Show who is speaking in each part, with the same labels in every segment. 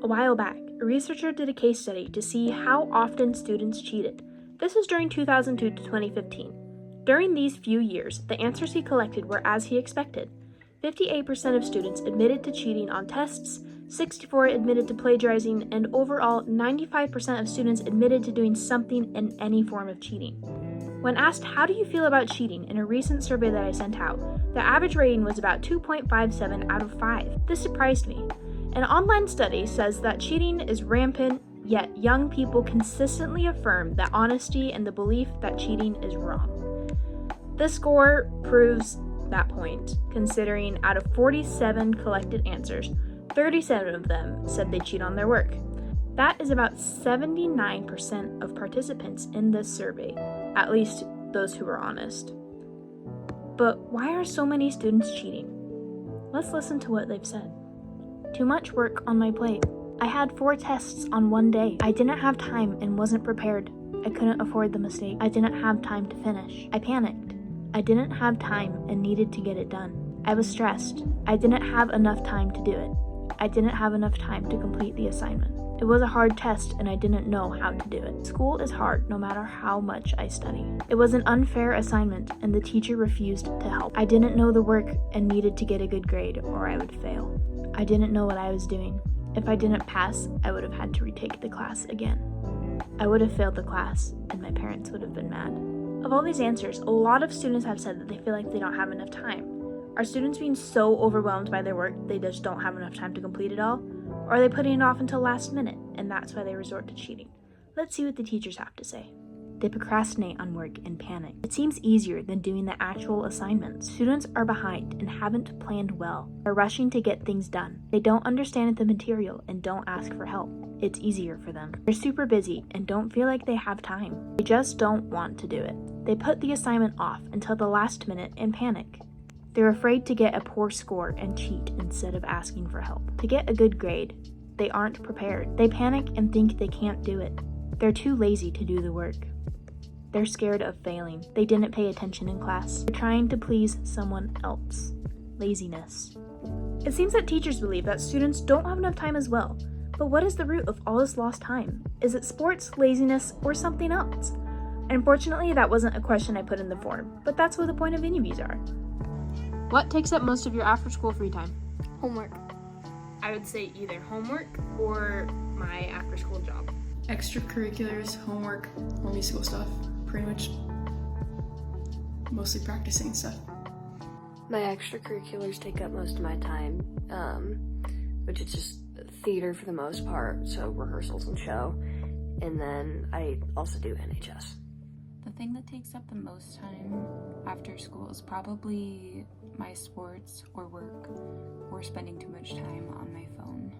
Speaker 1: A while back, a researcher did a case study to see how often students cheated. This was during 2002 to 2015. During these few years, the answers he collected were as he expected. 58% of students admitted to cheating on tests, 64% admitted to plagiarizing, and overall, 95% of students admitted to doing something in any form of cheating. When asked, "How do you feel about cheating?" in a recent survey that I sent out, the average rating was about 2.57 out of 5. This surprised me. An online study says that cheating is rampant, yet young people consistently affirm that honesty and the belief that cheating is wrong. This score proves that point, considering out of 47 collected answers, 37 of them said they cheat on their work. That is about 79% of participants in this survey, at least those who are honest. But why are so many students cheating? Let's listen to what they've said. Too much work on my plate. I had 4 tests on one day. I didn't have time and wasn't prepared. I couldn't afford the mistake. I didn't have time to finish. I panicked. I didn't have time and needed to get it done. I was stressed. I didn't have enough time to do it. I didn't have enough time to complete the assignment. It was a hard test and I didn't know how to do it. School is hard no matter how much I study. It was an unfair assignment and the teacher refused to help. I didn't know the work and needed to get a good grade or I would fail. I didn't know what I was doing. If I didn't pass, I would have had to retake the class again. I would have failed the class and my parents would have been mad. Of all these answers, a lot of students have said that they feel like they don't have enough time. Are students being so overwhelmed by their work they just don't have enough time to complete it all? Or are they putting it off until last minute, and that's why they resort to cheating? Let's see what the teachers have to say. They procrastinate on work and panic. It seems easier than doing the actual assignments. Students are behind and haven't planned well. They're rushing to get things done. They don't understand the material and don't ask for help. It's easier for them. They're super busy and don't feel like they have time. They just don't want to do it. They put the assignment off until the last minute and panic. They're afraid to get a poor score and cheat instead of asking for help. To get a good grade, they aren't prepared. They panic and think they can't do it. They're too lazy to do the work. They're scared of failing. They didn't pay attention in class. They're trying to please someone else. Laziness. It seems that teachers believe that students don't have enough time as well. But what is the root of all this lost time? Is it sports, laziness, or something else? Unfortunately, that wasn't a question I put in the form, but that's what the point of interviews are. What takes up most of your after-school free time?
Speaker 2: Homework.
Speaker 1: I would say either homework or my after-school job.
Speaker 3: Extracurriculars, homework, or musical stuff. Pretty much mostly practicing stuff.
Speaker 2: My extracurriculars take up most of my time, which is just theater for the most part, so rehearsals and show. And then I also do NHS.
Speaker 4: The thing that takes up the most time after school is probably my sports or work or spending too much time on my phone.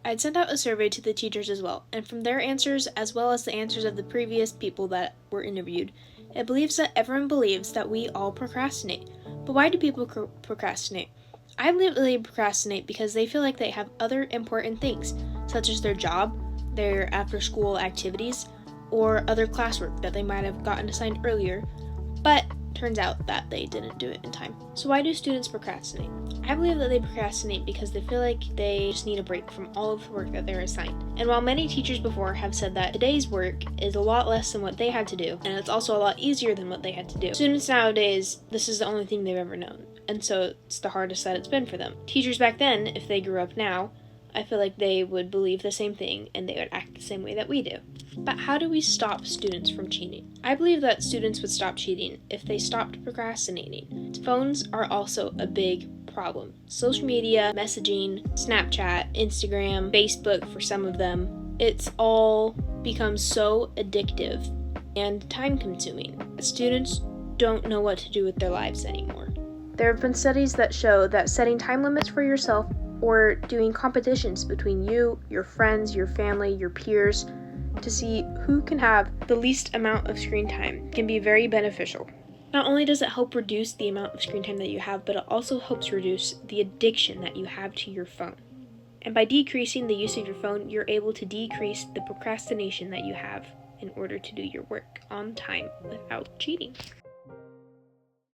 Speaker 1: I'd sent out a survey to the teachers as well, and from their answers, as well as the answers of the previous people that were interviewed, it believes that everyone believes that we all procrastinate. But why do people procrastinate? I believe that they procrastinate because they feel like they have other important things, such as their job, their after-school activities, or other classwork that they might have gotten assigned earlier, but turns out that they didn't do it in time. So why do students procrastinate? I believe that they procrastinate because they feel like they just need a break from all of the work that they're assigned. And while many teachers before have said that today's work is a lot less than what they had to do, and it's also a lot easier than what they had to do, students nowadays, this is the only thing they've ever known, and so it's the hardest that it's been for them. Teachers back then, if they grew up now, I feel like they would believe the same thing and they would act the same way that we do. But how do we stop students from cheating? I believe that students would stop cheating if they stopped procrastinating. Phones are also a big problem. Social media, messaging, Snapchat, Instagram, Facebook for some of them, it's all become so addictive and time-consuming. Students don't know what to do with their lives anymore. There have been studies that show that setting time limits for yourself or doing competitions between you, your friends, your family, your peers, to see who can have the least amount of screen time can be very beneficial. Not only does it help reduce the amount of screen time that you have, but it also helps reduce the addiction that you have to your phone. And by decreasing the use of your phone, you're able to decrease the procrastination that you have in order to do your work on time without cheating.